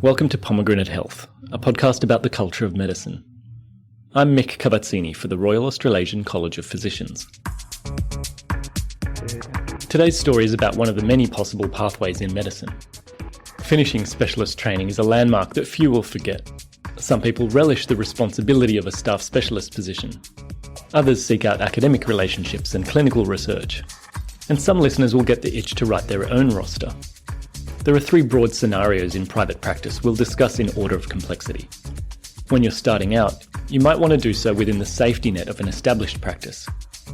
Welcome to Pomegranate Health, a podcast about the culture of medicine. I'm Mick Cavazzini for the Royal Australasian College of Physicians. Today's story is about one of the many possible pathways in medicine. Finishing specialist training is a landmark that few will forget. Some people relish the responsibility of a staff specialist position. Others seek out academic relationships and clinical research. And some listeners will get the itch to write their own roster. There are three broad scenarios in private practice we'll discuss in order of complexity. When you're starting out, you might want to do so within the safety net of an established practice.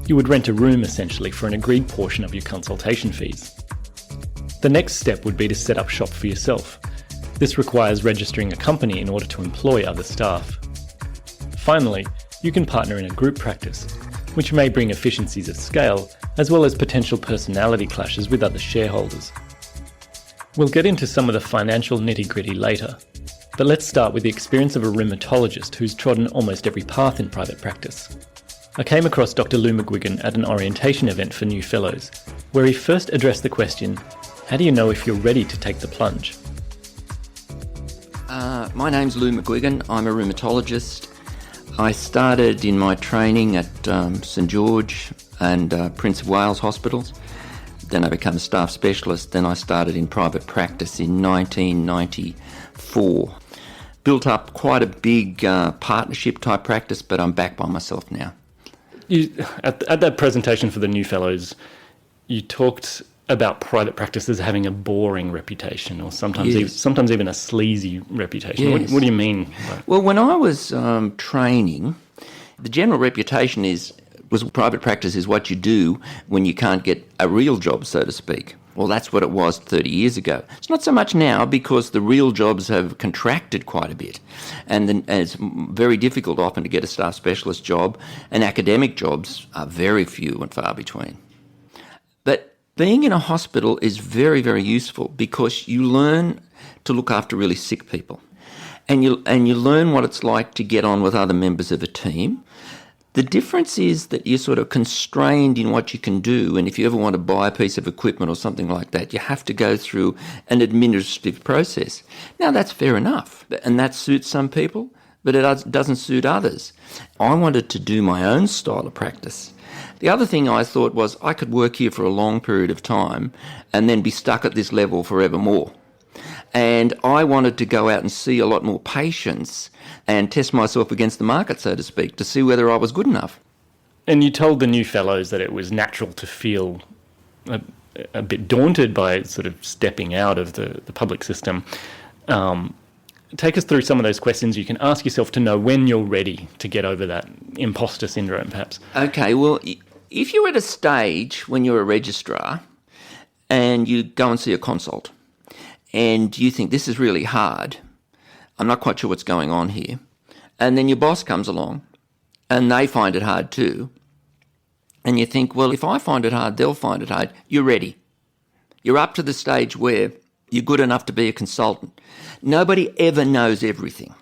You would rent a room essentially for an agreed portion of your consultation fees. The next step would be to set up shop for yourself. This requires registering a company in order to employ other staff. Finally, you can partner in a group practice, which may bring efficiencies of scale as well as potential personality clashes with other shareholders. We'll get into some of the financial nitty-gritty later, but let's start with the experience of a rheumatologist who's trodden almost every path in private practice. I came across Dr. Lou McGuigan at an orientation event for new fellows, where he first addressed the question, how do you know if you're ready to take the plunge? My name's Lou McGuigan. I'm a rheumatologist. I started in my training at St George and Prince of Wales hospitals. Then I became a staff specialist. Then I started in private practice in 1994. Built up quite a big partnership type practice, but I'm back by myself now. At that presentation for the new fellows, you talked about private practice as having a boring reputation, or sometimes even a sleazy reputation. Yes. What do you mean? Well, when I was training, the general reputation was private practice is what you do when you can't get a real job, so to speak. Well, that's what it was 30 years ago. It's not so much now because the real jobs have contracted quite a bit. And it's very difficult often to get a staff specialist job, and academic jobs are very few and far between. But being in a hospital is very, very useful because you learn to look after really sick people. And you learn what it's like to get on with other members of a team. The difference is that you're sort of constrained in what you can do, and if you ever want to buy a piece of equipment or something like that, you have to go through an administrative process. Now, that's fair enough, and that suits some people, but it doesn't suit others. I wanted to do my own style of practice. The other thing I thought was I could work here for a long period of time and then be stuck at this level forevermore. And I wanted to go out and see a lot more patients and test myself against the market, so to speak, to see whether I was good enough. And you told the new fellows that it was natural to feel a bit daunted by sort of stepping out of the public system. Take us through some of those questions you can ask yourself to know when you're ready to get over that imposter syndrome, perhaps. Okay, well, if you're at a stage when you're a registrar and you go and see a consult, and you think, this is really hard, I'm not quite sure what's going on here, and then your boss comes along, and they find it hard too, and you think, well, if I find it hard, they'll find it hard, you're ready. You're up to the stage where you're good enough to be a consultant. Nobody ever knows everything,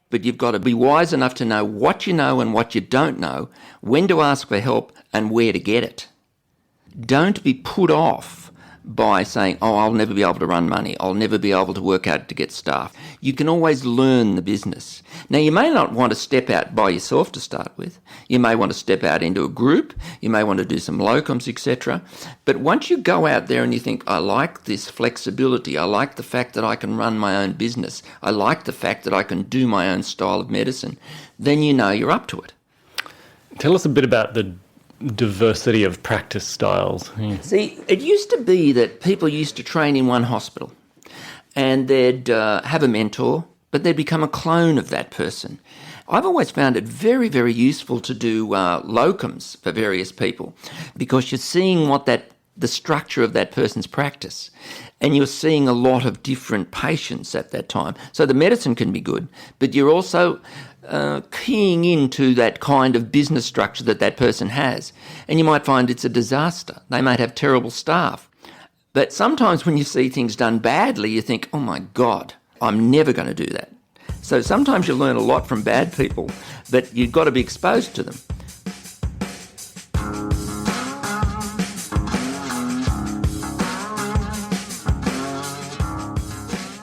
but you've got to be wise enough to know what you know and what you don't know, when to ask for help, and where to get it. Don't be put off by saying, oh, I'll never be able to run money, I'll never be able to work out to get staff. You can always learn the business. Now, you may not want to step out by yourself to start with. You may want to step out into a group, you may want to do some locums, etc. But once you go out there and you think, I like this flexibility, I like the fact that I can run my own business, I like the fact that I can do my own style of medicine, then you know you're up to it. Tell us a bit about the diversity of practice styles. Yeah. See, it used to be that people used to train in one hospital and they'd have a mentor, but they'd become a clone of that person. I've always found it very, very useful to do locums for various people because you're seeing the structure of that person's practice, and you're seeing a lot of different patients at that time. So the medicine can be good, but you're also keying into that kind of business structure that person has. And you might find it's a disaster. They might have terrible staff. But sometimes when you see things done badly, you think, oh my God, I'm never going to do that. So sometimes you learn a lot from bad people, but you've got to be exposed to them.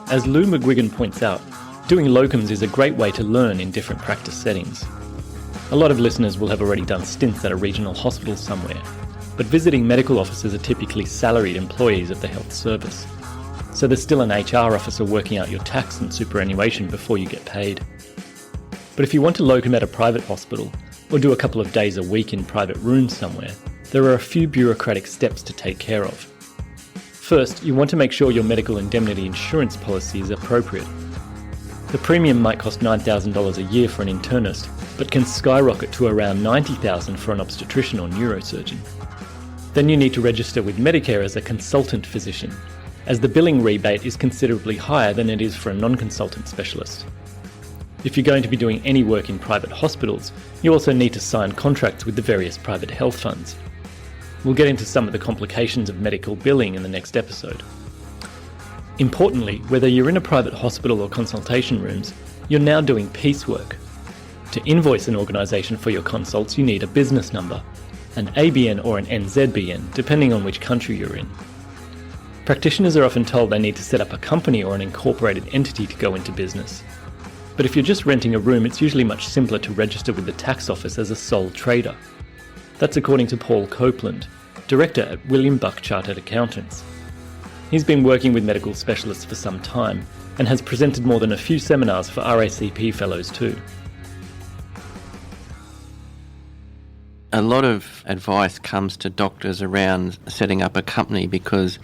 As Lou McGuigan points out, doing locums is a great way to learn in different practice settings. A lot of listeners will have already done stints at a regional hospital somewhere, but visiting medical officers are typically salaried employees of the health service. So there's still an HR officer working out your tax and superannuation before you get paid. But if you want to locum at a private hospital, or do a couple of days a week in private rooms somewhere, there are a few bureaucratic steps to take care of. First, you want to make sure your medical indemnity insurance policy is appropriate. The premium might cost $9,000 a year for an internist, but can skyrocket to around $90,000 for an obstetrician or neurosurgeon. Then you need to register with Medicare as a consultant physician, as the billing rebate is considerably higher than it is for a non-consultant specialist. If you're going to be doing any work in private hospitals, you also need to sign contracts with the various private health funds. We'll get into some of the complications of medical billing in the next episode. Importantly, whether you're in a private hospital or consultation rooms, you're now doing piecework. To invoice an organisation for your consults, you need a business number, an ABN or an NZBN, depending on which country you're in. Practitioners are often told they need to set up a company or an incorporated entity to go into business. But if you're just renting a room, it's usually much simpler to register with the tax office as a sole trader. That's according to Paul Copeland, director at William Buck Chartered Accountants. He's been working with medical specialists for some time and has presented more than a few seminars for RACP fellows too. A lot of advice comes to doctors around setting up a company because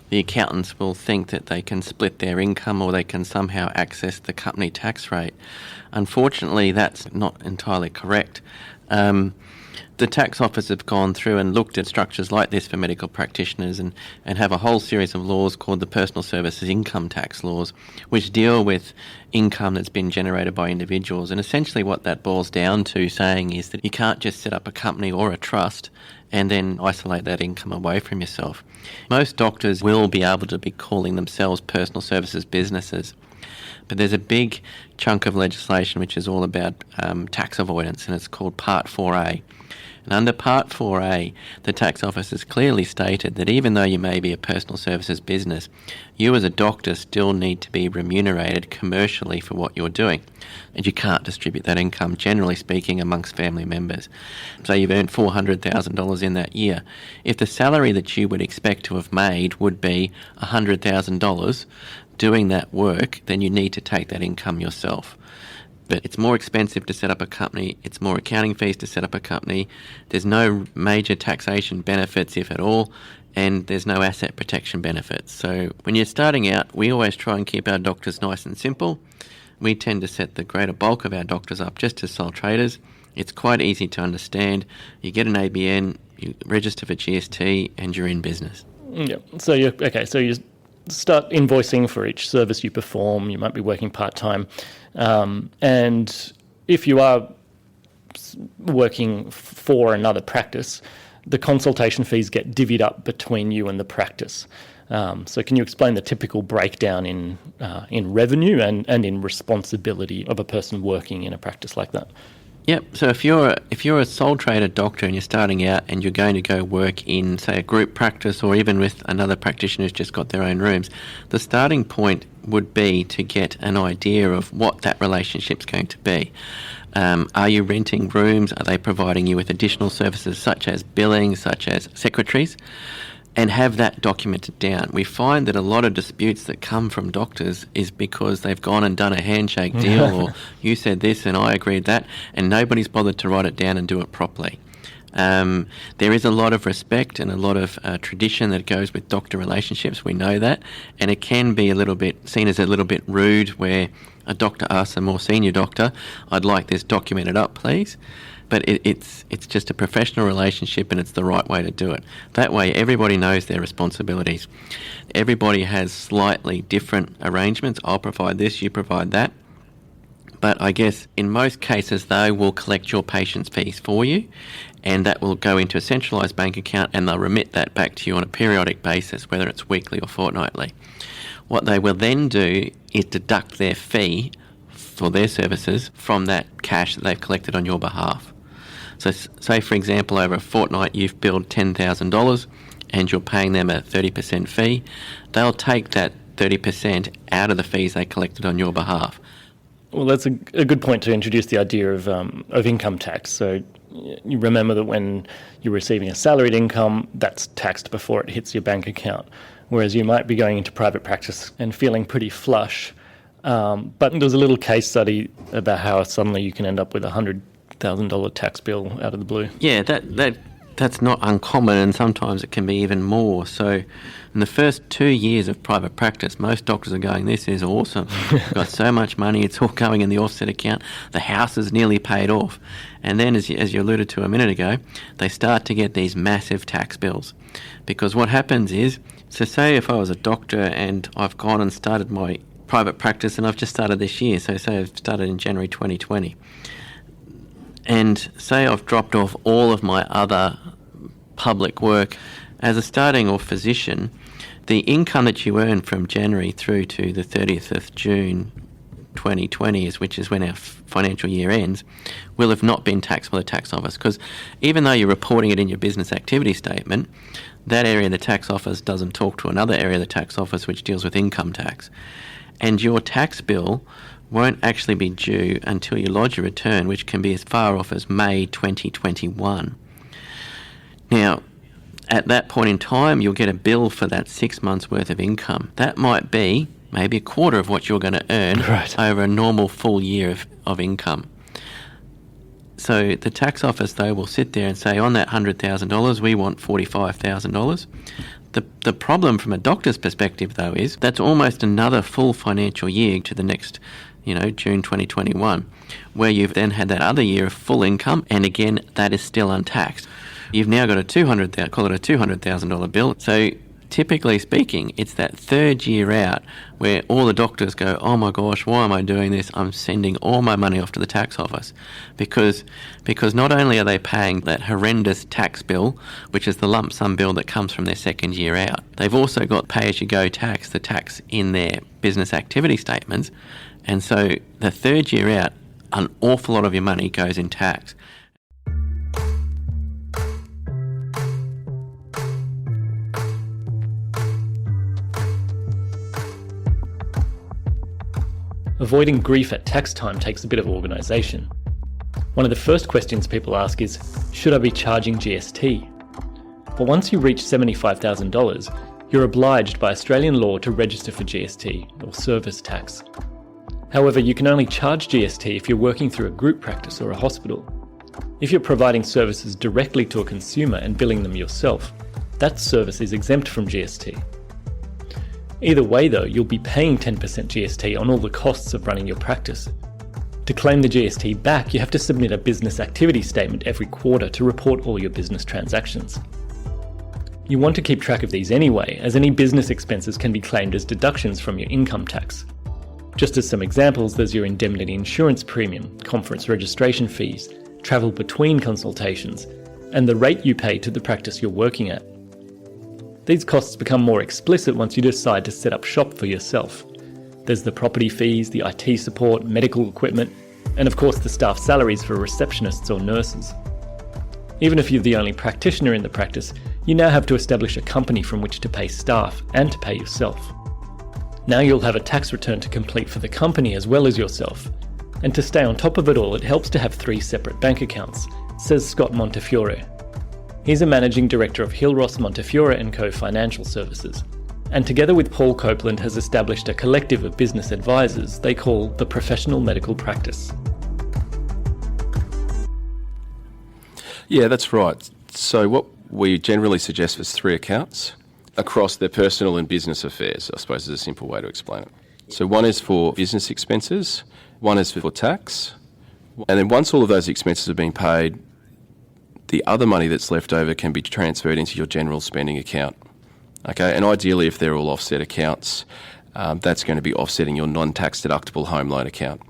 the accountants will think that they can split their income or they can somehow access the company tax rate. Unfortunately, that's not entirely correct. The tax office have gone through and looked at structures like this for medical practitioners and have a whole series of laws called the Personal Services Income Tax Laws, which deal with income that's been generated by individuals. And essentially what that boils down to saying is that you can't just set up a company or a trust and then isolate that income away from yourself. Most doctors will be able to be calling themselves personal services businesses. But there's a big chunk of legislation which is all about tax avoidance, and it's called Part 4A. And under Part 4A, the tax office has clearly stated that even though you may be a personal services business, you as a doctor still need to be remunerated commercially for what you're doing. And you can't distribute that income, generally speaking, amongst family members. So you've earned $400,000 in that year. If the salary that you would expect to have made would be $100,000 doing that work, then you need to take that income yourself. But it's more expensive to set up a company, it's more accounting fees to set up a company, there's no major taxation benefits, if at all, and there's no asset protection benefits. So when you're starting out, we always try and keep our doctors nice and simple. We tend to set the greater bulk of our doctors up just as sole traders. It's quite easy to understand. You get an ABN, you register for GST, and you're in business. Yeah. So you start invoicing for each service you perform. You might be working part-time. And if you are working for another practice, the consultation fees get divvied up between you and the practice. So can you explain the typical breakdown in revenue and in responsibility of a person working in a practice like that? Yep. So if you're a sole trader doctor and you're starting out and you're going to go work in, say, a group practice or even with another practitioner who's just got their own rooms, the starting point would be to get an idea of what that relationship's going to be. Are you renting rooms? Are they providing you with additional services such as billing, such as secretaries? And have that documented down. We find that a lot of disputes that come from doctors is because they've gone and done a handshake deal or you said this and I agreed that, and nobody's bothered to write it down and do it properly. There is a lot of respect and a lot of tradition that goes with doctor relationships, we know that, and it can be seen as a little bit rude where a doctor asks a more senior doctor, I'd like this documented up, please. But it's just a professional relationship and it's the right way to do it. That way everybody knows their responsibilities. Everybody has slightly different arrangements. I'll provide this, you provide that. But I guess in most cases they will collect your patient's fees for you and that will go into a centralised bank account and they'll remit that back to you on a periodic basis, whether it's weekly or fortnightly. What they will then do is deduct their fee for their services from that cash that they've collected on your behalf. So say, for example, over a fortnight you've billed $10,000 and you're paying them a 30% fee. They'll take that 30% out of the fees they collected on your behalf. Well, that's a good point to introduce the idea of income tax. So you remember that when you're receiving a salaried income, that's taxed before it hits your bank account, whereas you might be going into private practice and feeling pretty flush. But there was a little case study about how suddenly you can end up with a $100,000 tax bill out of the blue. Yeah, that's not uncommon, and sometimes it can be even more. So in the first 2 years of private practice, most doctors are going, this is awesome. I've got so much money, it's all going in the offset account. The house is nearly paid off. And then, as you alluded to a minute ago, they start to get these massive tax bills. Because what happens is, so say if I was a doctor and I've gone and started my private practice, and I've just started this year, so say I've started in January 2020, and say I've dropped off all of my other public work. As a starting or physician, the income that you earn from January through to the 30th of June 2020, which is when our financial year ends, will have not been taxed by the tax office, because even though you're reporting it in your business activity statement, that area of the tax office doesn't talk to another area of the tax office which deals with income tax. And your tax bill won't actually be due until you lodge your return, which can be as far off as May 2021. Now, at that point in time, you'll get a bill for that 6 months' worth of income. That might be maybe a quarter of what you're going to earn over a normal full year of income. So the tax office, though, will sit there and say, on that $100,000, we want $45,000. The problem from a doctor's perspective, though, is that's almost another full financial year to the next, June 2021, where you've then had that other year of full income, and again, that is still untaxed. You've now got a $200,000 bill. So typically speaking, it's that third year out where all the doctors go, oh my gosh, why am I doing this? I'm sending all my money off to the tax office. Because not only are they paying that horrendous tax bill, which is the lump sum bill that comes from their second year out, they've also got pay-as-you-go tax, the tax in their business activity statements. And so the third year out, an awful lot of your money goes in tax. Avoiding grief at tax time takes a bit of organisation. One of the first questions people ask is, should I be charging GST? But once you reach $75,000, you're obliged by Australian law to register for GST, or service tax. However, you can only charge GST if you're working through a group practice or a hospital. If you're providing services directly to a consumer and billing them yourself, that service is exempt from GST. Either way though, you'll be paying 10% GST on all the costs of running your practice. To claim the GST back, you have to submit a business activity statement every quarter to report all your business transactions. You want to keep track of these anyway, as any business expenses can be claimed as deductions from your income tax. Just as some examples, there's your indemnity insurance premium, conference registration fees, travel between consultations, and the rate you pay to the practice you're working at. These costs become more explicit once you decide to set up shop for yourself. There's the property fees, the IT support, medical equipment, and of course the staff salaries for receptionists or nurses. Even if you're the only practitioner in the practice, you now have to establish a company from which to pay staff and to pay yourself. Now you'll have a tax return to complete for the company as well as yourself. And to stay on top of it all, it helps to have 3 separate bank accounts, says Scott Montefiore. He's a managing director of Hillross Montefiore & Co Financial Services, and together with Paul Copeland has established a collective of business advisors they call the Professional Medical Practice. Yeah, that's right. So what we generally suggest is 3 accounts across their personal and business affairs, I suppose is a simple way to explain it. So one is for business expenses, one is for tax, and then once all of those expenses have been paid, the other money that's left over can be transferred into your general spending account. Okay, and ideally if they're all offset accounts, that's going to be offsetting your non-tax deductible home loan account.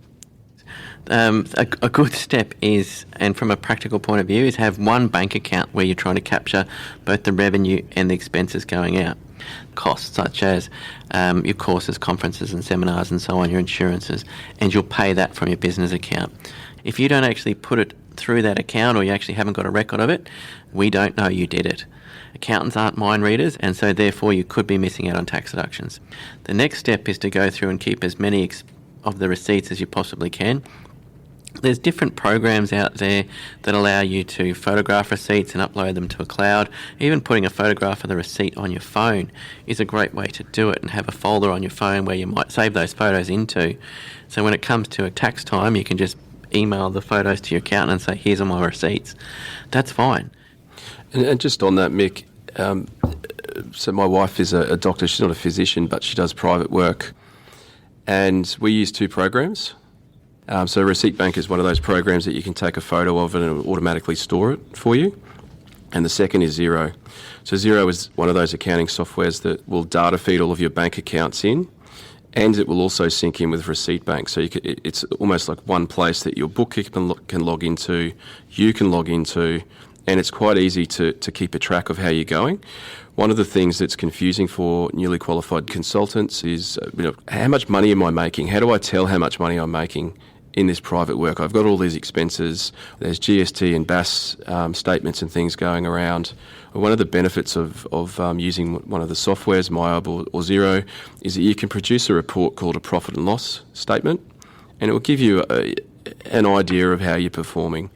A good step is, and from a practical point of view, is have one bank account where you're trying to capture both the revenue and the expenses going out. Costs such as your courses, conferences and seminars and so on, your insurances, and you'll pay that from your business account. If you don't actually put it through that account or you actually haven't got a record of it, we don't know you did it. Accountants aren't mind readers, and so therefore you could be missing out on tax deductions. The next step is to go through and keep as many of the receipts as you possibly can. There's different programs out there that allow you to photograph receipts and upload them to a cloud. Even putting a photograph of the receipt on your phone is a great way to do it, and have a folder on your phone where you might save those photos into. So when it comes to a tax time, you can just email the photos to your accountant and say, here's all my receipts. That's fine. And just on that, Mick, so my wife is a doctor. She's not a physician, but she does private work. And we use two programs. So Receipt Bank is one of those programs that you can take a photo of and it will automatically store it for you. And the second is Xero. So Xero is one of those accounting softwares that will data feed all of your bank accounts in, and it will also sync in with Receipt Bank. So it's almost like one place that your bookkeeper can log into, you can log into, and it's quite easy to keep a track of how you're going. One of the things that's confusing for newly qualified consultants is, how much money am I making? How do I tell how much money I'm making in this private work? I've got all these expenses. There's GST and BAS statements and things going around. One of the benefits of using one of the softwares, MyOb or Xero, is that you can produce a report called a profit and loss statement, and it will give you an idea of how you're performing.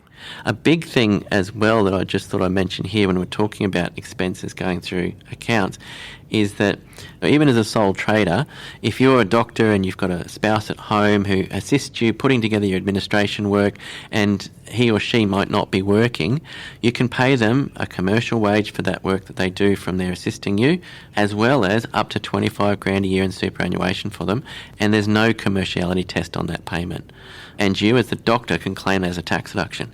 A big thing as well that I just thought I'd mention here when we're talking about expenses going through accounts is that even as a sole trader, if you're a doctor and you've got a spouse at home who assists you putting together your administration work and he or she might not be working, you can pay them a commercial wage for that work that they do from their assisting you, as well as up to $25,000 a year in superannuation for them, and there's no commerciality test on that payment. And you as the doctor can claim that as a tax deduction.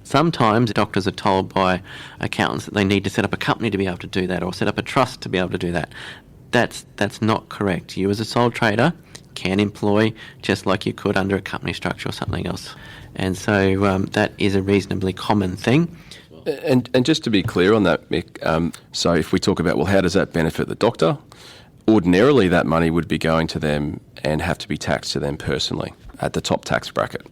Sometimes doctors are told by accountants that they need to set up a company to be able to do that, or set up a trust to be able to do that. That's not correct. You as a sole trader can employ just like you could under a company structure or something else. And so that is a reasonably common thing. And just to be clear on that, Mick, so if we talk about, well, how does that benefit the doctor? Ordinarily, that money would be going to them and have to be taxed to them personally at the top tax bracket.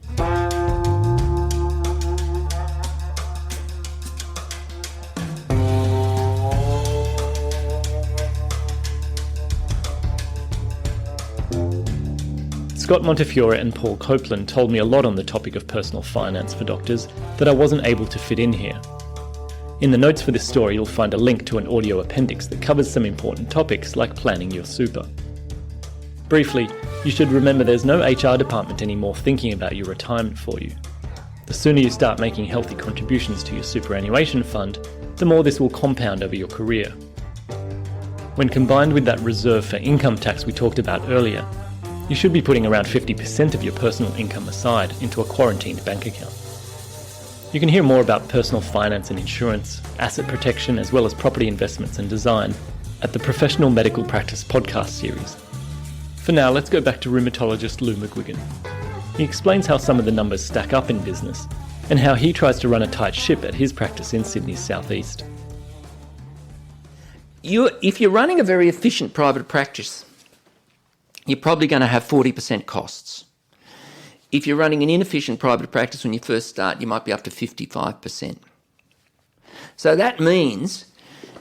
Scott Montefiore and Paul Copeland told me a lot on the topic of personal finance for doctors that I wasn't able to fit in here. In the notes for this story, you'll find a link to an audio appendix that covers some important topics like planning your super. Briefly, you should remember there's no HR department anymore thinking about your retirement for you. The sooner you start making healthy contributions to your superannuation fund, the more this will compound over your career. When combined with that reserve for income tax we talked about earlier, you should be putting around 50% of your personal income aside into a quarantined bank account. You can hear more about personal finance and insurance, asset protection, as well as property investments and design at the Professional Medical Practice podcast series. For now, let's go back to rheumatologist Lou McGuigan. He explains how some of the numbers stack up in business and how he tries to run a tight ship at his practice in Sydney's southeast. If you're running a very efficient private practice, you're probably going to have 40% costs. If you're running an inefficient private practice when you first start, you might be up to 55%. So that means,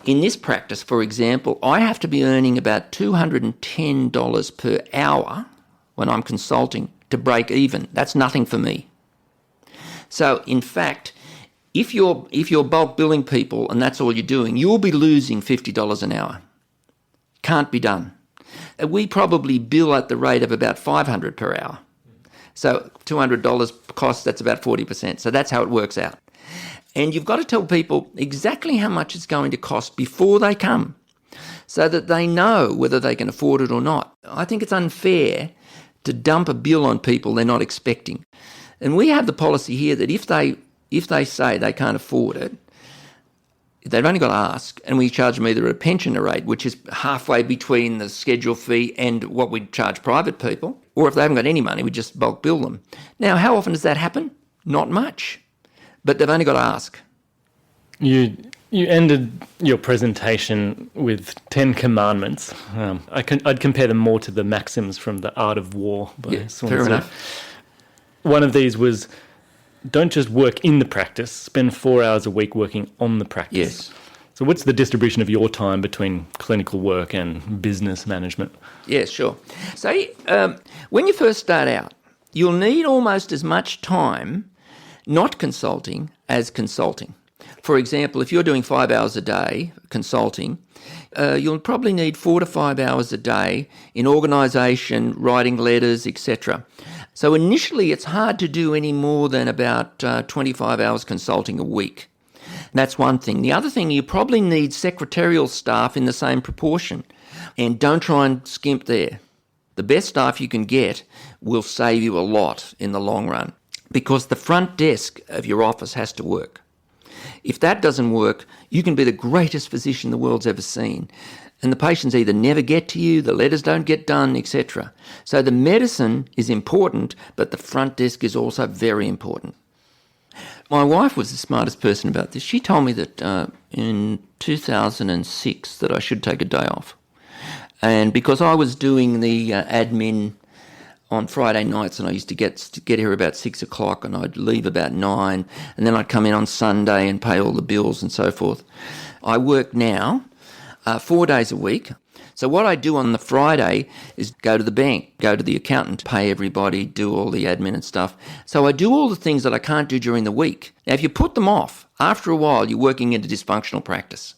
in this practice, for example, I have to be earning about $210 per hour when I'm consulting to break even. That's nothing for me. So, in fact, if you're bulk billing people and that's all you're doing, you'll be losing $50 an hour. Can't be done. We probably bill at the rate of about $500 per hour. So $200 cost, that's about 40%. So that's how it works out. And you've got to tell people exactly how much it's going to cost before they come so that they know whether they can afford it or not. I think it's unfair to dump a bill on people they're not expecting. And we have the policy here that if they say they can't afford it, they've only got to ask, and we charge them either a pensioner rate, which is halfway between the schedule fee and what we charge private people, or if they haven't got any money, we just bulk bill them. Now, how often does that happen? Not much, but they've only got to ask. You ended your presentation with 10 commandments. I'd compare them more to the maxims from The Art of War by Sun Tzu. Fair enough. One of these was, don't just work in the practice, spend 4 hours a week working on the practice. Yes. So what's the distribution of your time between clinical work and business management? Yeah, sure. So when you first start out, you'll need almost as much time not consulting as consulting. For example, if you're doing 5 hours a day consulting, you'll probably need 4 to 5 hours a day in organisation, writing letters, etc. So initially it's hard to do any more than about 25 hours consulting a week. That's one thing. The other thing, you probably need secretarial staff in the same proportion. And don't try and skimp there. The best staff you can get will save you a lot in the long run, because the front desk of your office has to work. If that doesn't work, you can be the greatest physician the world's ever seen, and the patients either never get to you, the letters don't get done, etc. So the medicine is important, but the front desk is also very important. My wife was the smartest person about this. She told me that in 2006 that I should take a day off. And because I was doing the admin on Friday nights, and I used to get here about 6 o'clock, and I'd leave about 9, and then I'd come in on Sunday and pay all the bills and so forth. I work now 4 days a week. So what I do on the Friday is go to the bank, go to the accountant, pay everybody, do all the admin and stuff. So I do all the things that I can't do during the week. Now, if you put them off, after a while, you're working into dysfunctional practice.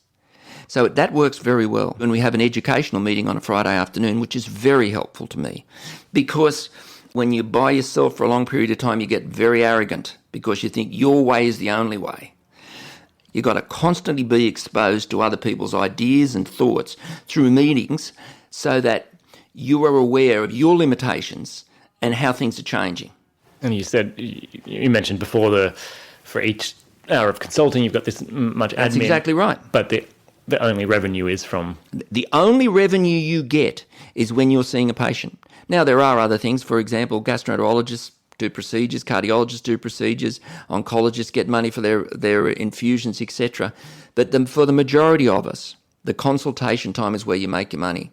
So that works very well. When we have an educational meeting on a Friday afternoon, which is very helpful to me, because when you're by yourself for a long period of time, you get very arrogant because you think your way is the only way. You've got to constantly be exposed to other people's ideas and thoughts through meetings so that you are aware of your limitations and how things are changing. And you mentioned before, for each hour of consulting, you've got this much admin. That's exactly right. But the only revenue is from... The only revenue you get is when you're seeing a patient. Now, there are other things. For example, gastroenterologists do procedures, cardiologists do procedures, oncologists get money for their infusions, etc. But for the majority of us, the consultation time is where you make your money.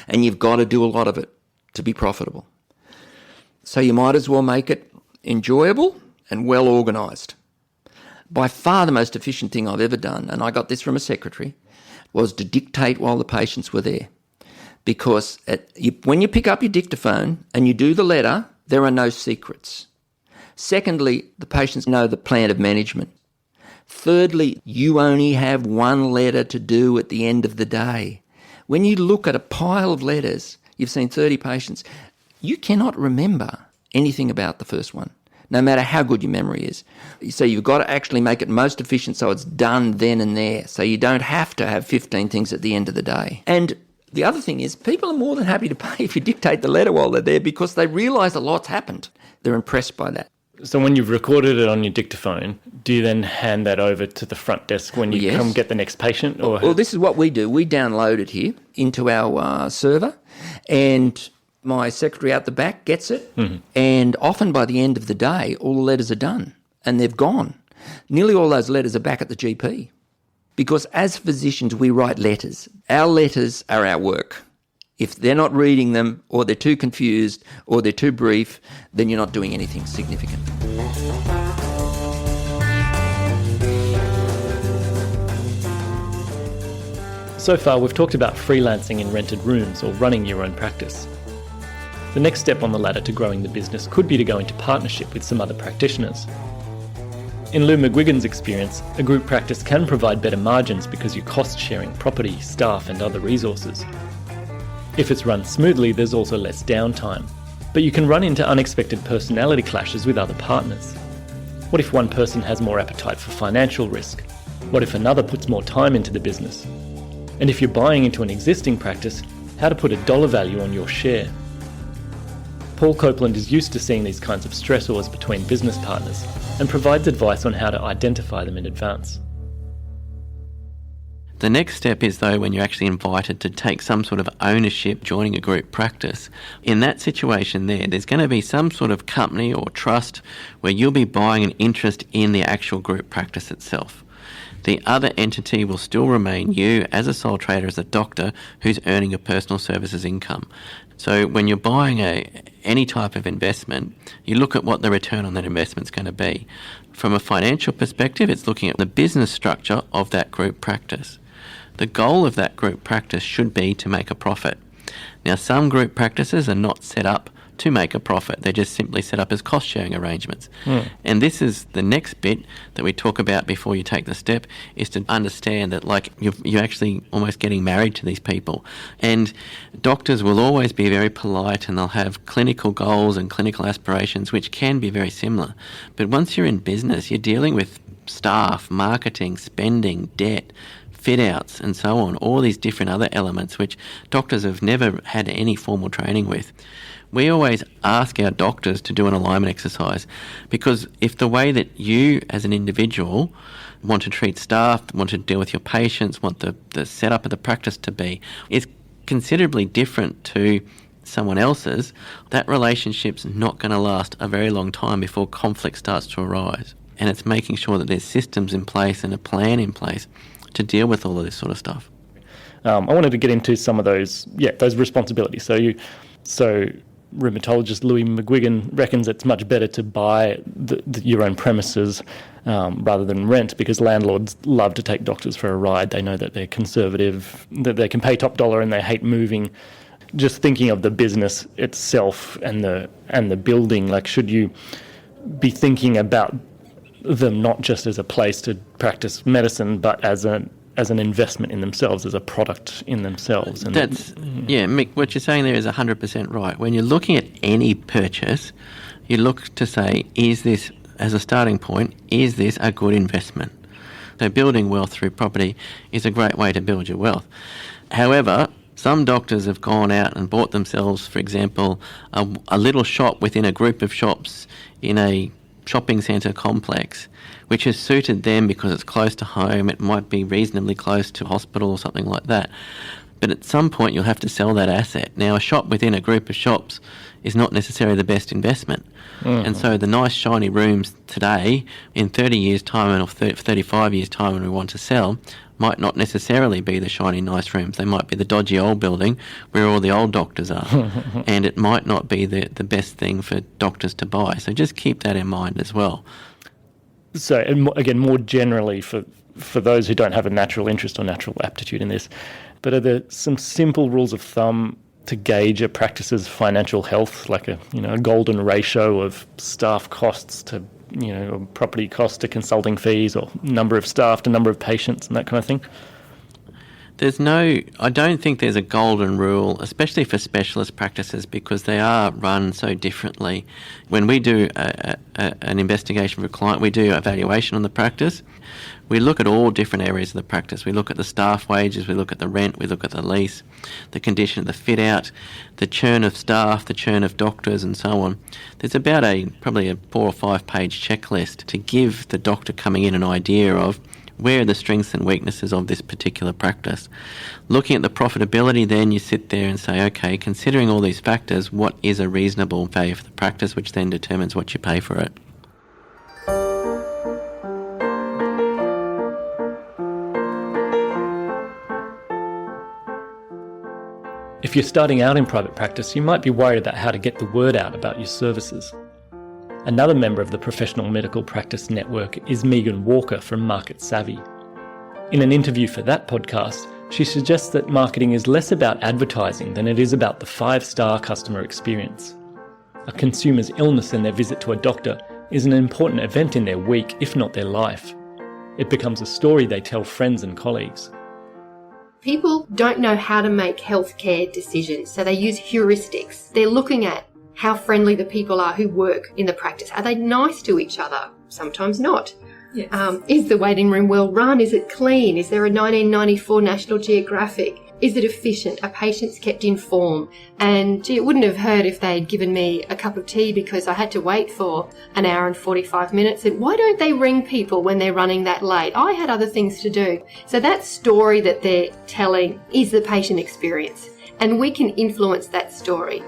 And you've got to do a lot of it to be profitable. So you might as well make it enjoyable and well organised. By far the most efficient thing I've ever done, and I got this from a secretary, was to dictate while the patients were there. Because when you pick up your dictaphone and you do the letter, there are no secrets. Secondly, the patients know the plan of management. Thirdly, you only have one letter to do at the end of the day. When you look at a pile of letters, you've seen 30 patients, you cannot remember anything about the first one, no matter how good your memory is. So you've got to actually make it most efficient so it's done then and there, so you don't have to have 15 things at the end of the day. And the other thing is, people are more than happy to pay if you dictate the letter while they're there because they realise a lot's happened. They're impressed by that. So when you've recorded it on your dictaphone, do you then hand that over to the front desk when you come get the next patient? Or Well, this is what we do. We download it here into our server, and my secretary out the back gets it, and often by the end of the day, all the letters are done, and they've gone. Nearly all those letters are back at the GP. Because as physicians, we write letters. Our letters are our work. If they're not reading them, or they're too confused, or they're too brief, then you're not doing anything significant. So far, we've talked about freelancing in rented rooms or running your own practice. The next step on the ladder to growing the business could be to go into partnership with some other practitioners. In Lou McGuigan's experience, a group practice can provide better margins because you're cost-sharing property, staff and other resources. If it's run smoothly, there's also less downtime, but you can run into unexpected personality clashes with other partners. What if one person has more appetite for financial risk? What if another puts more time into the business? And if you're buying into an existing practice, how to put a dollar value on your share? Paul Copeland is used to seeing these kinds of stressors between business partners and provides advice on how to identify them in advance. The next step is, though, when you're actually invited to take some sort of ownership joining a group practice. In that situation there's going to be some sort of company or trust where you'll be buying an interest in the actual group practice itself. The other entity will still remain you as a sole trader, as a doctor who's earning a personal services income. So when you're buying any type of investment, you look at what the return on that investment is going to be. From a financial perspective, it's looking at the business structure of that group practice. The goal of that group practice should be to make a profit. Now, some group practices are not set up to make a profit. They're just simply set up as cost-sharing arrangements. And this is the next bit that we talk about before you take the step, is to understand that like you're actually almost getting married to these people. And doctors will always be very polite, and they'll have clinical goals and clinical aspirations which can be very similar. But once you're in business, you're dealing with staff, marketing, spending, debt, fit-outs and so on, all these different other elements which doctors have never had any formal training with. We always ask our doctors to do an alignment exercise, because if the way that you as an individual want to treat staff, want to deal with your patients, want the setup of the practice to be, is considerably different to someone else's, that relationship's not going to last a very long time before conflict starts to arise. And it's making sure that there's systems in place and a plan in place to deal with all of this sort of stuff. I wanted to get into some of those responsibilities. So rheumatologist Louis McGuigan reckons it's much better to buy your own premises rather than rent, because landlords love to take doctors for a ride. They know that they're conservative, that they can pay top dollar, and they hate moving. Just thinking of the business itself and the building, like, should you be thinking about them not just as a place to practice medicine, but as an investment in themselves, as a product in themselves? And Mick, what you're saying there is 100% right. When you're looking at any purchase, you look to say, is this, as a starting point, is this a good investment? So building wealth through property is a great way to build your wealth. However, some doctors have gone out and bought themselves, for example, a little shop within a group of shops in a shopping centre complex, which has suited them because it's close to home. It might be reasonably close to hospital or something like that. But at some point you'll have to sell that asset. Now, a shop within a group of shops is not necessarily the best investment. And so the nice shiny rooms today, in 30 years' time or 35 years' time when we want to sell, might not necessarily be the shiny nice rooms. They might be the dodgy old building where all the old doctors are. And it might not be the best thing for doctors to buy. So just keep that in mind as well. So, and again, more generally for those who don't have a natural interest or natural aptitude in this, but are there some simple rules of thumb to gauge a practice's financial health, like a golden ratio of staff costs to property costs to consulting fees, or number of staff to number of patients, and that kind of thing? I don't think there's a golden rule, especially for specialist practices, because they are run so differently. When we do an investigation for a client, we do evaluation on the practice. We look at all different areas of the practice. We look at the staff wages, we look at the rent, we look at the lease, the condition of the fit out, the churn of staff, the churn of doctors, and so on. There's about probably a 4 or 5 page checklist to give the doctor coming in an idea of where are the strengths and weaknesses of this particular practice. Looking at the profitability, then you sit there and say, okay, considering all these factors, what is a reasonable value for the practice, which then determines what you pay for it. If you're starting out in private practice, you might be worried about how to get the word out about your services. Another member of the Professional Medical Practice Network is Megan Walker from Market Savvy. In an interview for that podcast, she suggests that marketing is less about advertising than it is about the 5-star customer experience. A consumer's illness and their visit to a doctor is an important event in their week, if not their life. It becomes a story they tell friends and colleagues. People don't know how to make healthcare decisions, so they use heuristics. They're looking at how friendly the people are who work in the practice. Are they nice to each other? Sometimes not. Yes. Is the waiting room well run? Is it clean? Is there a 1994 National Geographic? Is it efficient? Are patients kept informed? And it wouldn't have hurt if they'd given me a cup of tea because I had to wait for an hour and 45 minutes. And why don't they ring people when they're running that late? I had other things to do. So that story that they're telling is the patient experience, and we can influence that story.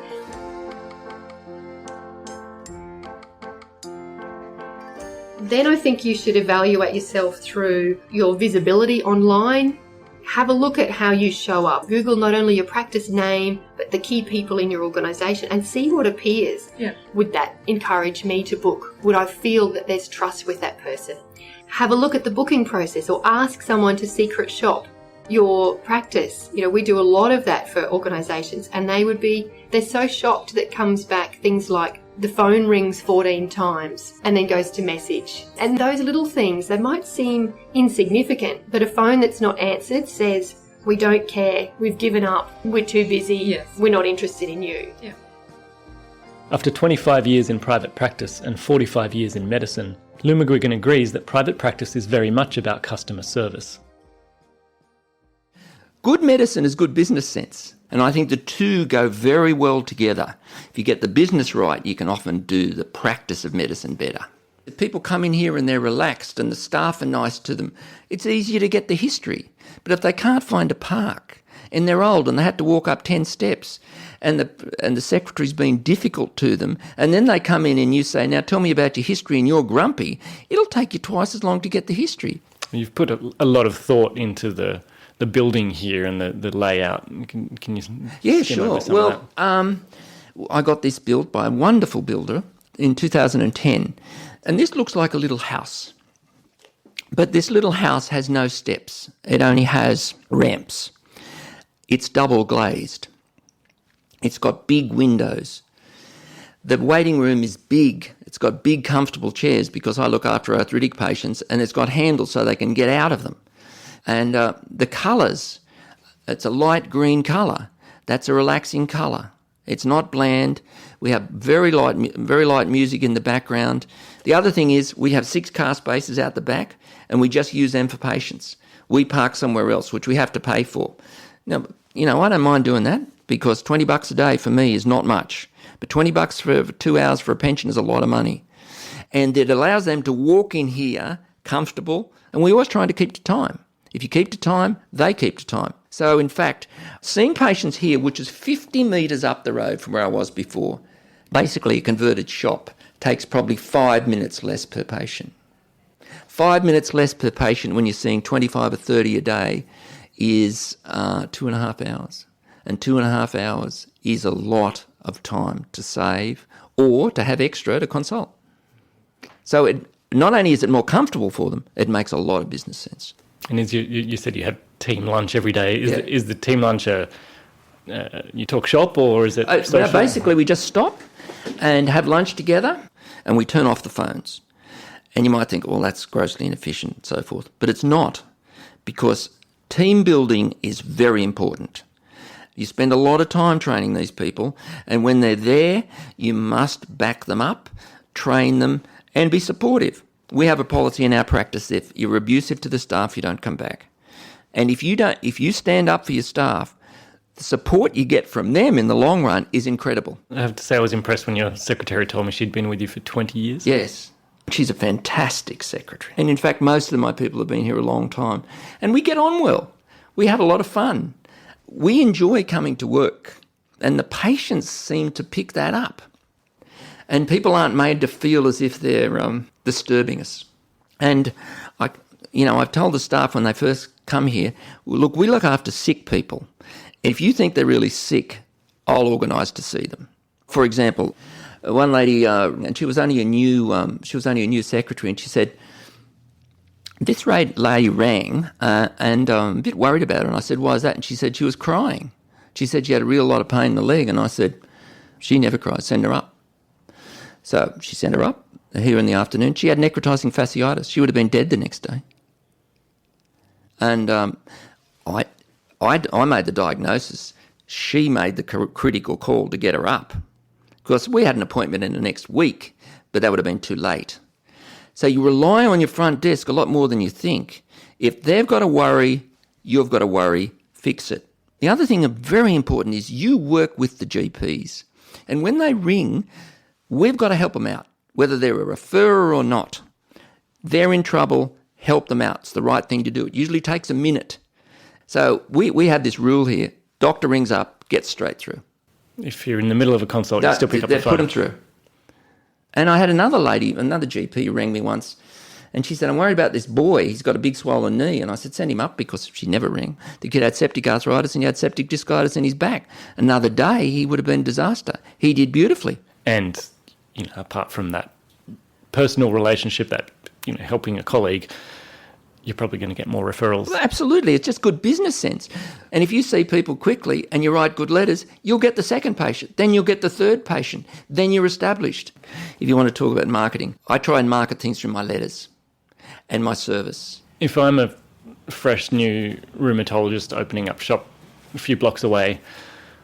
Then I think you should evaluate yourself through your visibility online. Have a look at how you show up. Google not only your practice name, but the key people in your organisation and see what appears. Yeah. Would that encourage me to book? Would I feel that there's trust with that person? Have a look at the booking process or ask someone to secret shop your practice. We do a lot of that for organisations, and they're so shocked that comes back things like the phone rings 14 times and then goes to message. And those little things, they might seem insignificant, but a phone that's not answered says, we don't care, we've given up, we're too busy, Yes. we're not interested in you. Yeah. After 25 years in private practice and 45 years in medicine, Lou McGuigan agrees that private practice is very much about customer service. Good medicine is good business sense, and I think the two go very well together. If you get the business right, you can often do the practice of medicine better. If people come in here and they're relaxed and the staff are nice to them, it's easier to get the history. But if they can't find a park and they're old and they have to walk up 10 steps and the secretary's been difficult to them, and then they come in and you say, now tell me about your history, and you're grumpy, it'll take you twice as long to get the history. You've put a lot of thought into the building here and the layout. Can you Yeah, skim sure. over some of that? I got this built by a wonderful builder in 2010, and this looks like a little house. But this little house has no steps. It only has ramps. It's double glazed. It's got big windows. The waiting room is big. It's got big, comfortable chairs because I look after arthritic patients, and it's got handles so they can get out of them. And the colours, it's a light green colour. That's a relaxing colour. It's not bland. We have very light music in the background. The other thing is we have 6 car spaces out the back, and we just use them for patients. We park somewhere else, which we have to pay for. Now, I don't mind doing that because $20 a day for me is not much. But $20 for 2 hours for a pension is a lot of money. And it allows them to walk in here comfortable, and we're always trying to keep to time. If you keep to time, they keep to time. So, in fact, seeing patients here, which is 50 metres up the road from where I was before, basically a converted shop, takes probably 5 minutes less per patient. 5 minutes less per patient when you're seeing 25 or 30 a day is 2.5 hours. And 2.5 hours is a lot of time to save or to have extra to consult. So not only is it more comfortable for them, it makes a lot of business sense. And as you said, you have team lunch every day. Is the team lunch you talk shop, or is it social? Basically, we just stop and have lunch together, and we turn off the phones. And you might think, well, that's grossly inefficient and so forth. But it's not, because team building is very important. You spend a lot of time training these people, and when they're there, you must back them up, train them, and be supportive. We have a policy in our practice that if you're abusive to the staff, you don't come back. And if you stand up for your staff, the support you get from them in the long run is incredible. I have to say I was impressed when your secretary told me she'd been with you for 20 years. Yes. She's a fantastic secretary. And in fact, most of my people have been here a long time. And we get on well. We have a lot of fun. We enjoy coming to work. And the patients seem to pick that up. And people aren't made to feel as if they're disturbing us. And I've told the staff when they first come here, look, we look after sick people. If you think they're really sick, I'll organise to see them. For example, one lady, and she was only a new secretary, and she said, this lady rang and I'm a bit worried about her. And I said, why is that? And she said she was crying. She said she had a real lot of pain in the leg. And I said, she never cries, send her up. So she sent her up here in the afternoon. She had necrotising fasciitis. She would have been dead the next day. And I made the diagnosis. She made the critical call to get her up. Because we had an appointment in the next week, but that would have been too late. So you rely on your front desk a lot more than you think. If they've got to worry, you've got to worry, fix it. The other thing very important is you work with the GPs. And when they ring, we've got to help them out, whether they're a referrer or not. They're in trouble, help them out. It's the right thing to do. It usually takes a minute. So we have this rule here. Doctor rings up, gets straight through. If you're in the middle of a consult, you still pick up the phone. Put them through. And I had another GP who rang me once, And she said, I'm worried about this boy. He's got a big swollen knee. And I said, send him up, because she never rang. The kid had septic arthritis and he had septic discitis in his back. Another day, he would have been a disaster. He did beautifully. And, apart from that personal relationship, that, helping a colleague, you're probably going to get more referrals. Well, absolutely. It's just good business sense. And if you see people quickly and you write good letters, you'll get the second patient. Then you'll get the third patient. Then you're established. If you want to talk about marketing, I try and market things through my letters and my service. If I'm a fresh new rheumatologist opening up shop a few blocks away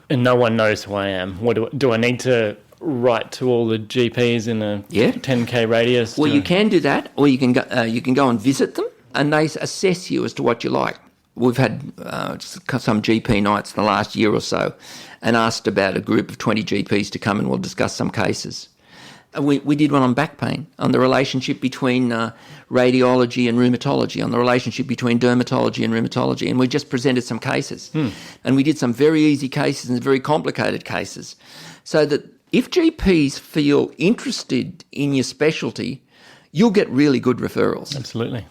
and no one knows who I am, what do I need to write to all the GPs in a 10k radius? Well, you can do that, or you can go and visit them, and they assess you as to what you like. We've had some GP nights in the last year or so, and asked about a group of 20 GPs to come and we'll discuss some cases. We did one on back pain, on the relationship between radiology and rheumatology, on the relationship between dermatology and rheumatology, and we just presented some cases. And we did some very easy cases and very complicated cases, so that if GPs feel interested in your specialty, you'll get really good referrals. Absolutely.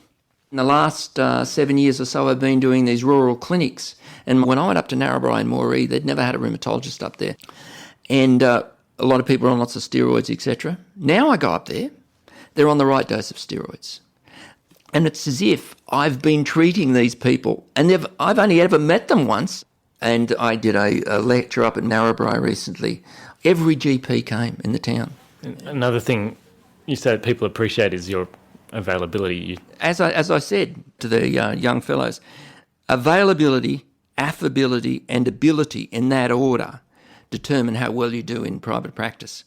In the last 7 years or so, I've been doing these rural clinics. And when I went up to Narrabri and Moree, they'd never had a rheumatologist up there. And a lot of people are on lots of steroids, etc. Now I go up there, they're on the right dose of steroids. And it's as if I've been treating these people, and I've only ever met them once. And I did a lecture up at Narrabri recently. Every GP came in the town. Another thing you said people appreciate is your availability. As I said to the young fellows, availability, affability and ability in that order determine how well you do in private practice.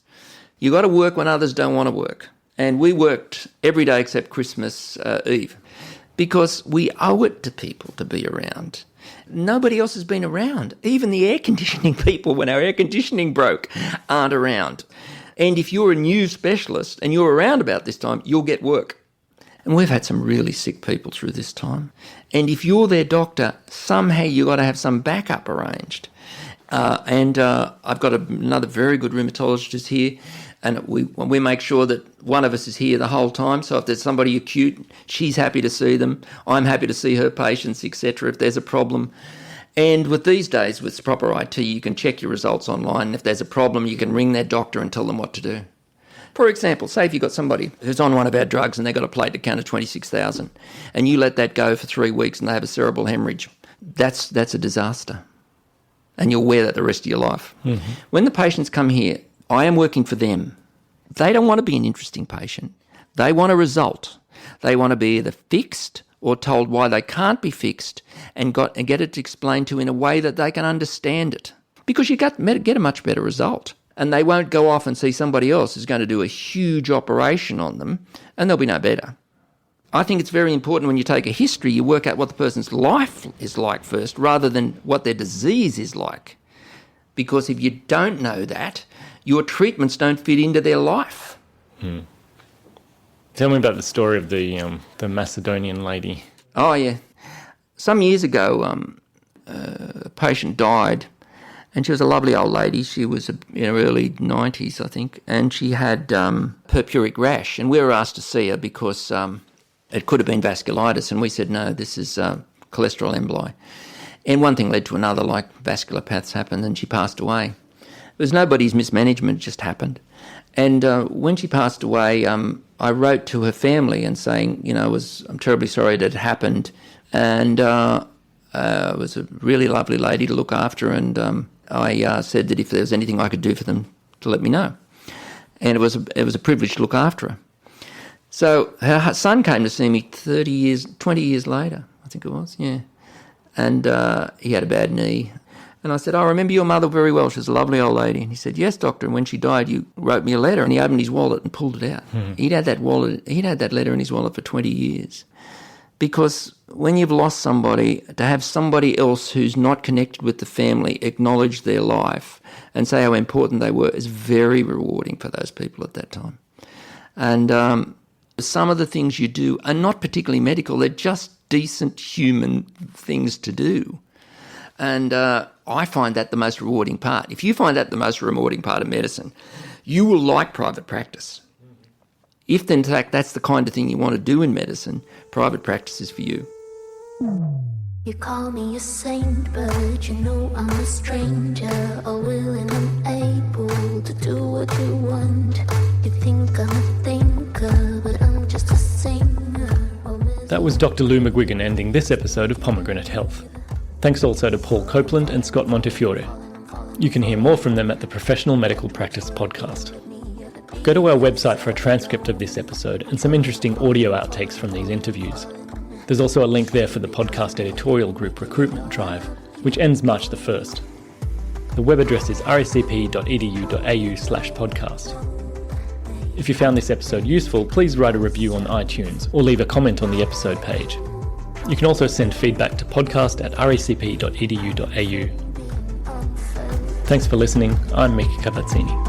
You got to work when others don't want to work. And we worked every day except Christmas Eve, because we owe it to people to be around. Nobody else has been around. Even the air conditioning people, when our air conditioning broke, aren't around. And if you're a new specialist and you're around about this time, you'll get work. And we've had some really sick people through this time. And if you're their doctor, somehow you've got to have some backup arranged. I've got another very good rheumatologist here, and we make sure that one of us is here the whole time. So if there's somebody acute, she's happy to see them. I'm happy to see her patients, etc., if there's a problem. And with these days, with proper IT, you can check your results online. If there's a problem, you can ring their doctor and tell them what to do. For example, say if you've got somebody who's on one of our drugs and they've got a platelet count of 26,000, and you let that go for 3 weeks and they have a cerebral hemorrhage, that's a disaster. And you'll wear that the rest of your life. Mm-hmm. When the patients come here, I am working for them. They don't want to be an interesting patient. They want a result. They want to be either fixed or told why they can't be fixed and get it explained to in a way that they can understand it. Because you get a much better result. And they won't go off and see somebody else who's going to do a huge operation on them, and they'll be no better. I think it's very important when you take a history, you work out what the person's life is like first, rather than what their disease is like. Because if you don't know that, your treatments don't fit into their life. Tell me about the story of the Macedonian lady. Oh, yeah. Some years ago, a patient died, and she was a lovely old lady. She was in her early 90s, I think, and she had purpuric rash. And we were asked to see her because it could have been vasculitis, and we said, no, this is cholesterol emboli. And one thing led to another, like vascular paths happened, and she passed away. It was nobody's mismanagement, it just happened. And when she passed away, I wrote to her family and saying, I'm terribly sorry that it happened. And it was a really lovely lady to look after, and I said that if there was anything I could do for them, to let me know. And it was a privilege to look after her. So her son came to see me 20 years later, I think it was, yeah. And he had a bad knee. And I said, I remember your mother very well. She was a lovely old lady. And he said, yes, doctor. And when she died, you wrote me a letter. And he opened his wallet and pulled it out. Mm-hmm. He'd had that letter in his wallet for 20 years. Because when you've lost somebody, to have somebody else who's not connected with the family acknowledge their life and say how important they were is very rewarding for those people at that time. And some of the things you do are not particularly medical. They're just decent human things to do. And I find that the most rewarding part. If you find that the most rewarding part of medicine, you will like private practice. If in fact that's the kind of thing you want to do in medicine, private practice is for you. You call me a saint, but you know I'm a stranger, all willing and able to do what you want. You think I'm a thinker, but I'm just a singer. That was Dr. Lou McGuigan ending this episode of Pomegranate Health. Thanks also to Paul Copeland and Scott Montefiore. You can hear more from them at the Professional Medical Practice podcast. Go to our website for a transcript of this episode and some interesting audio outtakes from these interviews. There's also a link there for the podcast editorial group recruitment drive, which ends March the 1st. The web address is racp.edu.au/podcast. If you found this episode useful, please write a review on iTunes or leave a comment on the episode page. You can also send feedback to podcast@racp.edu.au. Thanks for listening. I'm Mick Cavazzini.